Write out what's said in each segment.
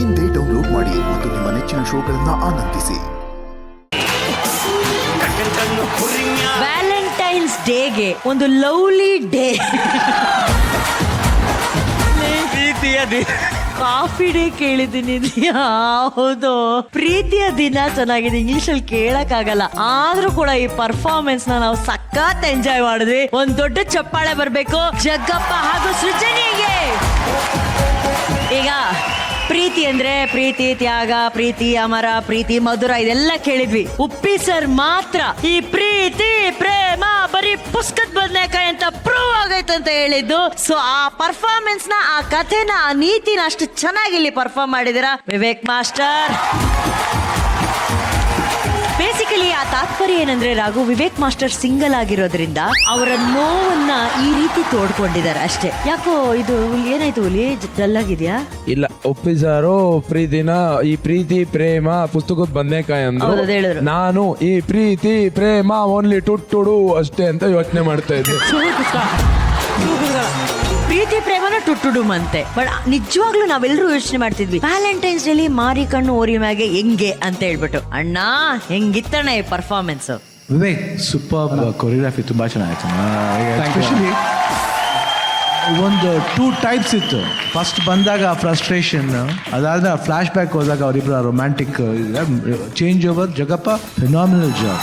ಇಂದೇ ಡೌನ್ಲೋಡ್ ಮಾಡಿ ಮತ್ತು ನಿಮ್ಮ ನೆಚ್ಚಿನ ಶೋಗಳನ್ನು ಆನಂದಿಸಿ. ವ್ಯಾಲೆಂಟೈನ್ಸ್ ಡೇಗೆ ಒಂದು ಲವ್ಲಿ ಡೇ. ಕಾಫಿ ಡೇ ಕೇಳಿದ್ದೀನಿ. ಹೌದು, ಪ್ರೀತಿಯ ದಿನ ಚೆನ್ನಾಗಿದೆ, ಇಂಗ್ಲಿಷ್ ಅಲ್ಲಿ ಕೇಳಕ್ಕಾಗಲ್ಲ. ಆದ್ರೂ ಕೂಡ ಈ ಪರ್ಫಾರ್ಮೆನ್ಸ್ ನಾವು ಸಖತ್ ಎಂಜಾಯ್ ಮಾಡಿದ್ವಿ. ಒಂದ್ ದೊಡ್ಡ ಚಪ್ಪಾಳೆ ಬರ್ಬೇಕು ಜಗ್ಗಪ್ಪ ಹಾಗೂ ಸೃಜನಿಗೆ. ಈಗ ಪ್ರೀತಿ ಅಂದ್ರೆ ಪ್ರೀತಿ, ತ್ಯಾಗ, ಪ್ರೀತಿ ಅಮರ, ಪ್ರೀತಿ ಮಧುರ ಇದೆಲ್ಲ ಕೇಳಿದ್ವಿ. ಉಪ್ಪಿ ಸರ್ ಮಾತ್ರ ಈ ಪ್ರೀತಿ ಪ್ರೇಮ ಬರೀ ಪುಸ್ತಕದ ಬದನೆಕಾಯಿ ಅಂತ ಪ್ರೂವ್ ಆಗೈತೆ ಅಂತ ಹೇಳಿದ್ದು. ಸೊ ಆ ಪರ್ಫಾರ್ಮೆನ್ಸ್ ನ, ಆ ಕಥೆನ, ಆ ನೀತಿನ ಅಷ್ಟು ಚೆನ್ನಾಗಿ ಇಲ್ಲಿ ಪರ್ಫಾರ್ಮ್ ಮಾಡಿದಿರಾ ವಿವೇಕ್ ಮಾಸ್ಟರ್. ಬೇಸಿಕಲಿ ಆ ತಾತ್ಪರ್ಯ ಏನಂದ್ರೆ, ರಾಘು ವಿವೇಕ್ ಮಾಸ್ಟರ್ ಸಿಂಗಲ್ ಆಗಿರೋದ್ರಿಂದ ಅವರ ನೋವನ್ನ ಈ ರೀತಿ ತೋಡ್ಕೊಂಡಿದ್ದಾರೆ ಅಷ್ಟೇ. ಯಾಕೋ ಇದು ಏನಾಯ್ತು, ಹುಲಿ ಡಲ್ ಆಗಿದ್ಯಾ? ಇಲ್ಲ, ಒಪ್ಪಿಸಾರು ಪ್ರೀತಿನ ಈ ಪ್ರೀತಿ ಪ್ರೇಮ ಪುಸ್ತಕದ ಬದನೆಕಾಯಿ ಅಂದ್ರು. ನಾನು ಈ ಪ್ರೀತಿ ಪ್ರೇಮ ಓನ್ಲಿ ಟುಟ್ಟುಡು ಅಷ್ಟೇ ಅಂತ ಯೋಚನೆ ಮಾಡ್ತಾ ಇದ್ದೆ. ಪ್ರೀತಿ ಪ್ರೇಮನ ಟುಟ್ಟುಡುಮಂತೆ. ಬಟ್ ನಿಜವಾಗ್ಲೂ ನಾವೆಲ್ಲರೂ ಯೋಚನೆ ಮಾಡ್ತಿದ್ವಿ ವ್ಯಾಲೆಂಟೈನ್ಸ್ ಡೇಲಿ ಮಾರಿ ಕಣ್ಣು ಓರಿ ಮ್ಯಾಗೆ ಹೆಂಗೆ ಅಂತ ಹೇಳ್ಬಿಟ್ಟು. ಅಣ್ಣ ಹೆಂಗಿತ್ತಣ್ಣ ಈ ಪರ್ಫಾರ್ಮೆನ್ಸ್? ವಿವೇಕ್ ಸೂಪರ್ ಕೊರಿಯೋಗ್ರಫಿ, ತುಂಬಾ ಚೆನ್ನಾಗಿತ್ತು. ಎಸ್ಪೆಷಲಿ ಒಂದು 2 ಟೈಪ್ಸ್ ಇತ್ತು. ಫಸ್ಟ್ ಬಂದಾಗ ಫ್ರಸ್ಟ್ರೇಷನ್, ಅದಾದ್ಮೇಲೆ ಫ್ಲಾಶ್ ಬ್ಯಾಕ್ ಹೋದಾಗ ಅವರಿಬ್ಬರ romantic change over. Jagappa phenomenal job,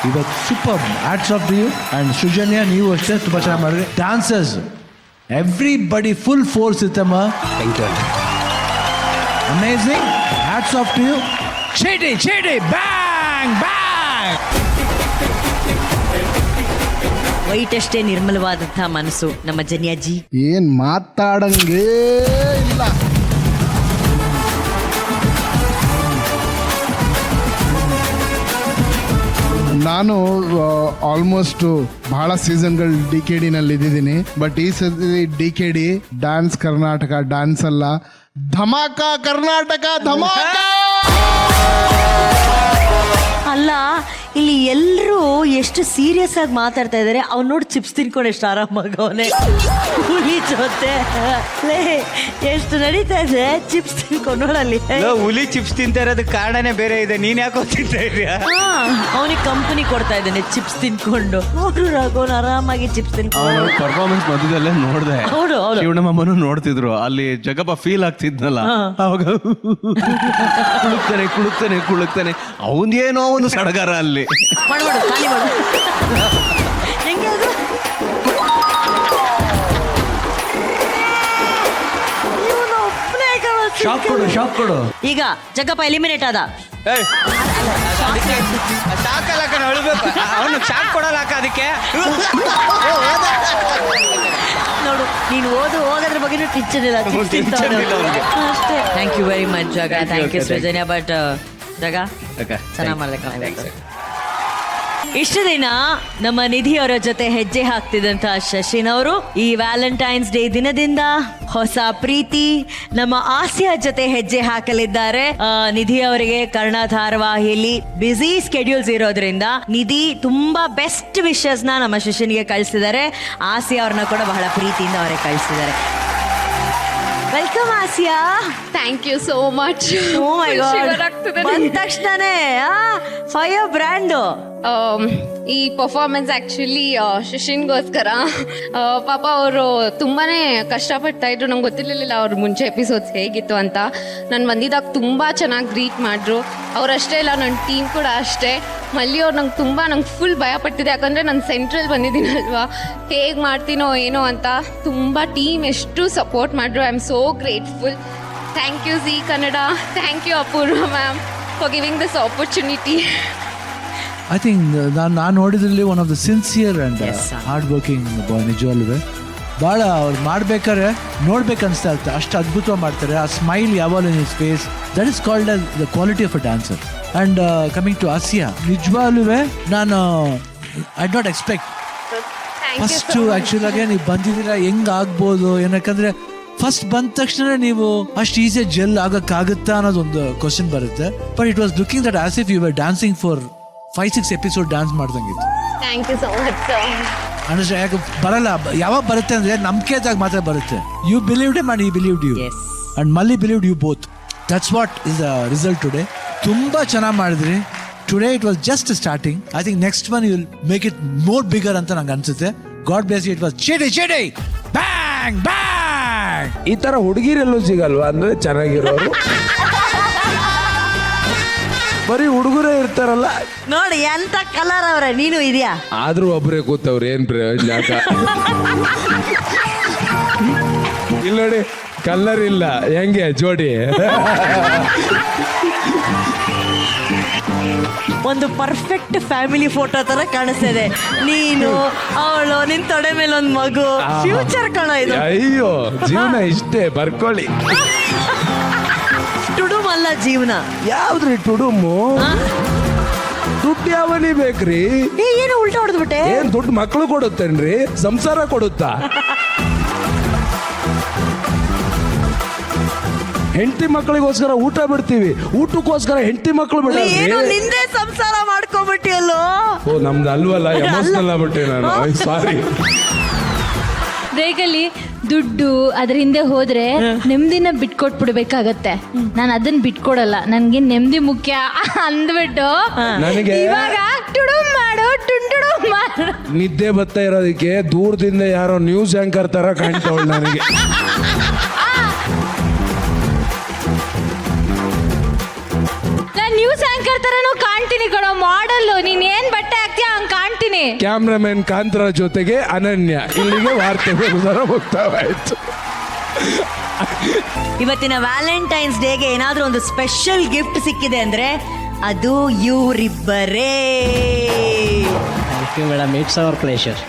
ಇವತ್ತು super. Hats off to you. And Srujanya, ನೀವು ಅಷ್ಟೇ ತುಂಬಾ ಚೆನ್ನಾಗಿ ಮಾಡಿದ್ರಿ. ಡಾನ್ಸರ್ಸ್ ಎವ್ರಿಬಡಿ ಫುಲ್ ಫೋರ್ಸ್ ಇತ್ತಮ್ಮ. Amazing. Hats off to you. ಚೇಡಿ ಚೇಡಿ ಬ್ಯಾಂಗ್ ಬ್ಯಾಂಗ್. ವೈಟ್ ಅಷ್ಟೇ ನಿರ್ಮಲವಾದಂತಹ ಮನಸ್ಸು ನಮ್ಮ ಜನ್ಯಾಜಿ. ಏನ್ ಮಾತಾಡಂಗೇ ಇಲ್ಲ. ನಾನು ಆಲ್ಮೋಸ್ಟ್ ಬಹಳ ಸೀಸನ್ಗಳು DKD ನಲ್ಲಿ ಇದ್ದಿದ್ದೀನಿ. ಬಟ್ ಈ ಸತಿ DKD ಡ್ಯಾನ್ಸ್ ಕರ್ನಾಟಕ ಡ್ಯಾನ್ಸ್ ಅಲ್ಲ, ಧಮಾಕ ಕರ್ನಾಟಕ ಧಮಾಕ. ಅಲ್ಲ, ಇಲ್ಲಿ ಎಲ್ಲರೂ ಎಷ್ಟು ಸೀರಿಯಸ್ ಆಗಿ ಮಾತಾಡ್ತಾ ಇದಾರೆ. ಅವ್ನು ನೋಡಿ ಚಿಪ್ಸ್ ತಿನ್ಕೊಂಡು ಎಷ್ಟು ಆರಾಮಾಗ ಅವನೇ ಹುಲಿ ಜೊತೆ. ಎಷ್ಟು ನಡೀತಾ ಇದೆ ಚಿಪ್ಸ್ ತಿನ್ಕೊಂಡು. ನೋಡಲ್ಲಿ ಹುಲಿ ಚಿಪ್ಸ್ ತಿಂತಾ ಇರೋದಕ್ಕೆ ಕಾರಣನೇ ಬೇರೆ ಇದೆ. ನೀನ್ ಯಾಕೋ ತಿಂತಾ ಇದೀಯಾ? ಅವನಿಗೆ ಕಂಪನಿ ಕೊಡ್ತಾ ಇದ್ದಾನೆ ಚಿಪ್ಸ್ ತಿನ್ಕೊಂಡು. ನೋಡ್ರು ರಾಘವನ್ ಆರಾಮಾಗಿ ಚಿಪ್ಸ್ ತಿನ್ಕೊಂಡು. ಪರ್ಫಾರ್ಮೆನ್ಸ್ ಮಧ್ಯದಲ್ಲೇ ನೋಡ್ದೆ. ಹೌದು ಹೌದು. ಶಿವಣ್ಣಮ್ಮನೂ ನೋಡ್ತಿದ್ರು. ಅಲ್ಲಿ ಜಗಪ್ಪ ಫೀಲ್ ಆಗ್ತಿದ್ನಲ್ಲ, ಅವಾಗ ಕುಳುಕ್ತಾನೆ ಅವನ್ದೇನೋ ಒಂದು ಸಡಗರ ಅಲ್ಲಿ. ಮಾಡು ಖಾಲಿ ಮಾಡು. ಹೆಂಗೆ ಅದು? ಶಾಕ್ ಕೊಡು. ಈಗ ಜಗ್ಗಪ್ಪ ಎಲಿಮಿನೇಟ್ ಆದ. ಸಾಕಲ್ಲ ಅಳ್ಬೇಕು. ಅವನು ಶಾಕ್ ಕೊಡಲ್ಲ ಅದಕ್ಕೆ. ನೋಡು, ನೀನು ಹೋಗೋದ್ರ ಬಗ್ಗೆ ಟೆನ್ಷನ್ ಇಲ್ಲ ಅಷ್ಟೇ. Thank you very much Jaga. Thank you Srujanya. But Jaga ಚೆನ್ನಾಗಿ ಮಾಡ್ಲಿಕ್ಕೆ. ಇಷ್ಟು ದಿನ ನಮ್ಮ ನಿಧಿ ಅವರ ಜೊತೆ ಹೆಜ್ಜೆ ಹಾಕ್ತಿದ್ದಂತ ಶಶಿನ್ ಅವರು ಈ ವ್ಯಾಲೆಂಟೈನ್ಸ್ ಡೇ ದಿನದಿಂದ ಹೊಸ ಪ್ರೀತಿ ನಮ್ಮ ಆಸಿಯಾ ಜೊತೆ ಹೆಜ್ಜೆ ಹಾಕಲಿದ್ದಾರೆ. ನಿಧಿ ಅವರಿಗೆ ಕನ್ನಡ ಧಾರಾವಾಹಿಯಲ್ಲಿ ಬ್ಯುಸಿ ಸ್ಕೆಡ್ಯೂಲ್ಸ್ ಇರೋದ್ರಿಂದ ನಿಧಿ ತುಂಬಾ ಬೆಸ್ಟ್ ವಿಶಸ್ ನ ನಮ್ಮ ಶಶಿನ್ಗೆ ಕಳಿಸಿದ್ದಾರೆ. ಆಸಿಯಾ ಅವ್ರನ್ನ ಕೂಡ ಬಹಳ ಪ್ರೀತಿಯಿಂದ ಅವರೇ ಕಳಿಸಿದ್ದಾರೆ. Welcome Asiya. Thank you so much. Oh my god, ಬಂದ ತಕ್ಷಣನೇ ಫೈರ್ ಬ್ರ್ಯಾಂಡ್. ಈ ಪರ್ಫಾರ್ಮೆನ್ಸ್ ಆಕ್ಚುಲಿ ಶಶಿನ್ಗೋಸ್ಕರ. ಪಾಪ ಅವರು ತುಂಬಾನೇ ಕಷ್ಟಪಡ್ತಾ ಇದ್ರು. ನಂಗೆ ಗೊತ್ತಿರಲಿಲ್ಲ ಅವ್ರ ಮುಂಚೆ ಎಪಿಸೋಡ್ಸ್ ಹೇಗಿತ್ತು ಅಂತ. ನಾನು ಬಂದಿದ್ದಾಗ ತುಂಬ ಚೆನ್ನಾಗಿ ಗ್ರೀಟ್ ಮಾಡಿದ್ರು. ಅವರಷ್ಟೇ ಇಲ್ಲ, ನನ್ನ ಟೀಮ್ ಕೂಡ ಅಷ್ಟೇ. ಮಲ್ಲಿ ಅವ್ರು ನಂಗೆ ಫುಲ್ ಭಯ ಪಟ್ಟಿದೆ. ಯಾಕಂದರೆ ನಾನು ಸೆಂಟ್ರಲ್ ಬಂದಿದ್ದೀನಲ್ವಾ, ಹೇಗೆ ಮಾಡ್ತೀನೋ ಏನೋ ಅಂತ. ತುಂಬ ಟೀಮ್ ಎಷ್ಟು ಸಪೋರ್ಟ್ ಮಾಡಿದ್ರು. I am so grateful. Thank you Zee Kannada. Thank you Apoorva ma'am for giving this opportunity. I think ನಾನು ನೋಡಿದ್ರಲ್ಲಿ one of the sincere and hard working boy. ನಿಜವಲ್ವೇ ಭಾಳ ಅವ್ರು ಮಾಡ್ಬೇಕಾದ್ರೆ ನೋಡ್ಬೇಕನ್ನಿಸ್ತಾ ಇರ್ತಾರೆ. ಅಷ್ಟು ಅದ್ಭುತವಾಗಿ ಮಾಡ್ತಾರೆ. ಆ ಸ್ಮೈಲ್ ಯಾವಾಗಲೂ in his face, that is called as the quality of a dancer. And coming to Asiya, ನಿಜವಾಗ್ಲೂ ನಾನು ಐ ನಾಟ್ ಎಕ್ಸ್ಪೆಕ್ಟ್ ಫಸ್ಟು ಆ್ಯಕ್ಚುಲಾಗೆ ನೀವು ಬಂದಿದ್ದೀರಾ ಹೆಂಗೆ ಆಗ್ಬೋದು. ಏನಕ್ಕಂದರೆ ಫಸ್ಟ್ ಬಂದ ತಕ್ಷಣ ನೀವು ಅಷ್ಟು ಈಸಿ ಜೆಲ್ ಆಗಕ್ಕಾಗುತ್ತಾ ಅನ್ನೋದೊಂದು ಕ್ವಶನ್ ಬರುತ್ತೆ. But it was looking that as if you were dancing for 5-6 episode dance ಮಾಡ್ದಂಗಿತ್ತು. Thank you so much sir. ಅಂದ್ರೆ ಯಾಕೆ ಬರಲ್ಲ, ಯಾವಾಗ ಬರುತ್ತೆ ಅಂದ್ರೆ ನಂಬಿಕೆದಾಗ ಮಾತ್ರ ಬರುತ್ತೆ. You believed him and he believed you. And Malli believed you both. That's what is the result today. ತುಂಬ ಚೆನ್ನಾಗಿ ಮಾಡಿದ್ರಿ. Today it was just starting. I think next one you will make it more bigger ಅಂತ ನಂಗೆ ಅನ್ಸುತ್ತೆ. God bless you. It was ಚೇಡಿ bang bang. ಈ ತರ ಹುಡುಗಿರೆಲ್ಲೂ ಸಿಗಲ್ವಾ ಅಂದ್ರೆ ಚೆನ್ನಾಗಿರೋರು? ಬರೀ ಹುಡುಗರೇ ಇರ್ತಾರಲ್ಲ. ನೋಡಿ ಎಂತ ಕಲರ್ ಅವ್ರೆ. ನೀನು ಇದೆಯಾ? ಆದ್ರೂ ಒಬ್ರೇ ಕೂತವ್ರು, ಏನ್ ಪ್ರಯೋಜನ? ಇಲ್ಲ ನೋಡಿ, ಕಲರ್ ಇಲ್ಲ, ಹೆಂಗೆ ಜೋಡಿ? ಒಂದು ಪರ್ಫೆಕ್ಟ್ ಫ್ಯಾಮಿಲಿ ಫೋಟೋ ತರ ಕಾಣಿಸ್ತಿದೆ. ನೀನು, ಅವಳು, ನಿನ್ ತೊಡೆ ಮೇಲೆ ಒಂದು ಮಗು. ಫ್ಯೂಚರ್ ಕಣ ಇದು. ಅಯ್ಯೋ, ಜೀವನ ಇಷ್ಟೇ, ಬರ್ಕೊಳ್ಳಿ. ಟುಡುಮಲ್ಲ ಜೀವನ. ಯಾವ್ದ್ರಿ ಟುಡುಮು? ದುಡ್ಡು ಯಾವನಿ ಬೇಕ್ರಿ? ಏನು ಉಲ್ಟಾ ಹೊಡೆದ್ಬಿಟ್ಟೆ? ಏನ್ ದುಡ್ಡು ಮಕ್ಕಳು ಕೊಡುತ್ತೇನ್ರಿ? ಸಂಸಾರ ಕೊಡುತ್ತಾ? ಹೆಂಡತಿ ಮಕ್ಕಳಿಗೋಸ್ಕರ ಊಟ ಬಿಡ್ತೀವಿ, ಊಟಕ್ಕೋಸ್ಕರ ಹೆಂಡತಿ ಮಕ್ಕಳು ಬಿಡ. ಏನು ನಿಂದೆ ಸಂಸಾರ ಮಾಡ್ಕೊಂಡ್ಬಿಟ್ಟಿಯಲ್ಲೋ? ಓ, ನಮ್ದು ಅಲ್ವಲ್ಲ, ಎಮೋಷನಲ್ ಆಗ್ಬಿಟ್ಟೆ ನಾನು. ಸಾರಿ. ಬೇಗಲ್ಲಿ ದುಡ್ಡು ಅದ್ರ ಹಿಂದೆ ಹೋದ್ರೆ ನೆಮ್ಮದಿನ ಬಿಟ್ಕೊಟ್ಬಿಡ್ಬೇಕಾಗತ್ತೆ. ನಾನು ಅದನ್ನ ಬಿಟ್ಕೊಡಲ್ಲ. ನನ್ಗೆ ನೆಮ್ಮದಿ ಮುಖ್ಯ ಅಂದ್ಬಿಟ್ಟು ನನಗೆ ಇವಾಗ ಟುಡುಮ್ ಮಾಡು ಟುಂಟುಡುಮ್ ಮಾಡು. ನಿದ್ದೆ ಬರ್ತಾ ಇರೋದಕ್ಕೆ ದೂರದಿಂದ ಯಾರೋ ನ್ಯೂಸ್ ಆಂಕರ್ ತರ ಕಾಣ್ತಾವಳು ನನಗೆ. ನಾನು ನ್ಯೂಸ್ ಆಂಕರ್ ತರನು ಕಾಣ್ತೀನಿ ಕಣೋ. ಮಾಡಲ್ಲು ನೀನ್ ಏನ್ ಬಟ್ಟೆ ಹಾಕ್ತೀಯ ಹಂಗ್ ಕಾಣ್ತೀನಿ. ಕ್ಯಾಮ್ರಾಮನ್ ಕಾಂತರ ಜೊತೆಗೆ ಅನನ್ಯ. ಇಲ್ಲಿಗೆ ವಾರ್ತೆಗಳು ಮುಕ್ತಾವಾಯ್ತು. ಇವತ್ತಿನ ವ್ಯಾಲೆಂಟೈನ್ಸ್ ಡೇಗೆ ಏನಾದ್ರೂ ಒಂದು ಸ್ಪೆಷಲ್ ಗಿಫ್ಟ್ ಸಿಕ್ಕಿದೆ ಅಂದ್ರೆ ಅದು ಇವರಿಬ್ಬರೇ. Madam, it's our pleasure.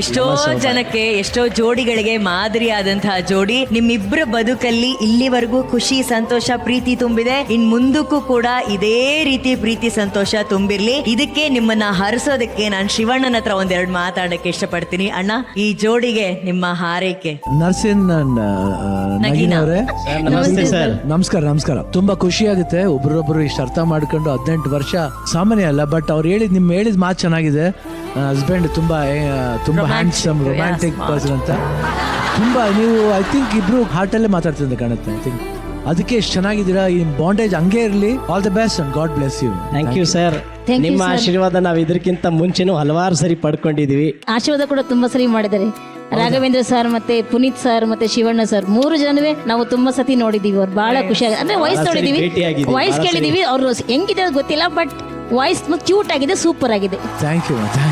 ಎಷ್ಟೋ ಜನಕ್ಕೆ, ಎಷ್ಟೋ ಜೋಡಿಗಳಿಗೆ ಮಾದರಿಯಾದಂತಹ ಜೋಡಿ. ನಿಮ್ಮಿಬ್ಬರ ಬದುಕಲ್ಲಿ ಇಲ್ಲಿವರೆಗೂ ಖುಷಿ, ಸಂತೋಷ, ಪ್ರೀತಿ ತುಂಬಿದೆ. ಇನ್ ಮುಂದಕ್ಕೂ ಕೂಡ ಇದೇ ರೀತಿ ಪ್ರೀತಿ, ಸಂತೋಷ ತುಂಬಿರ್ಲಿ. ಇದಕ್ಕೆ ನಿಮ್ಮನ್ನ ಹರಿಸೋದಕ್ಕೆ ನಾನು ಶಿವಣ್ಣನ ಹತ್ರ ಒಂದೆರಡು ಮಾತಾಡಕ್ಕೆ ಇಷ್ಟಪಡ್ತೀನಿ. ಅಣ್ಣ, ಈ ಜೋಡಿಗೆ ನಿಮ್ಮ ಹಾರೈಕೆ. ನರ್ಸಿನ್ ನಗೀನ್ ಅವರೇ, ನಮಸ್ತೆ ಸರ್. ನಮಸ್ಕಾರ. ತುಂಬಾ ಖುಷಿ ಆಗುತ್ತೆ ಒಬ್ರೊಬ್ರು ಇಷ್ಟು ಅರ್ಥ ಮಾಡ್ಕೊಂಡು 18 ವರ್ಷ ಸಾಮಾನ್ಯ ಅಲ್ಲ. ಬಟ್ ಅವ್ರು ನಿಮ್ ಹೇಳಿದ ಮಾತು ಚೆನ್ನಾಗಿದೆ. ಹಸ್ಬೆಂಡ್ ತುಂಬಾ ಹ್ಯಾಂಡ್ಸಮ್, ರೊಮ್ಯಾಂಟಿಕ್ ಪರ್ಸನ್ ಅಂತ. ತುಂಬಾ ನೀವು ಐ ಥಿಂಕ್ ಇಬ್ರು ಹಾರ್ಟಲ್ಲೇ ಮಾತಾಡ್ತಿದ್ದೆ ಕಾಣುತ್ತೆ. ಐ ಥಿಂಕ್ ಅದಕ್ಕೆ ಎಷ್ಟು ಚೆನ್ನಾಗಿದ್ದೀರಾ. ಈ ಬಾಂಡೇಜ್ ಹಂಗೆ ಇರಲಿ. All the best and god bless you. Thank you sir. ನಿಮ್ಮ ಆಶೀರ್ವಾದ ನಾವು ಇದಕ್ಕಿಂತ ಮುಂಚೆನೂ ಹಲವಾರು ಸರಿ ಪಡ್ಕೊಂಡಿದೀವಿ. ಆಶೀರ್ವಾದ ಕೂಡ ತುಂಬಾ ಸರಿ ಮಾಡಿದ್ದಾರೆ. ರಾಘವೇಂದ್ರ ಸರ್ ಮತ್ತೆ ಪುನೀತ್ ಸರ್ ಮತ್ತೆ ಶಿವಣ್ಣ ಸರ್ 3 ಜನವೇ ನಾವು ತುಂಬಾ ಸತಿ ನೋಡಿದೀವಿ. ಅವ್ರು ಬಹಳ ಖುಷಿಯಾಗಿ, ಅಂದ್ರೆ ವಾಯ್ಸ್ ನೋಡಿದೀವಿ, ವಾಯ್ಸ್ ಕೇಳಿದೀವಿ. ಅವ್ರು ಹೆಂಗಿದೆ ಗೊತ್ತಿಲ್ಲ, ಬಟ್ ವಾಯ್ಸ್ ಕ್ಯೂಟ್ ಆಗಿದೆ, ಸೂಪರ್ ಆಗಿದೆ. Thank you.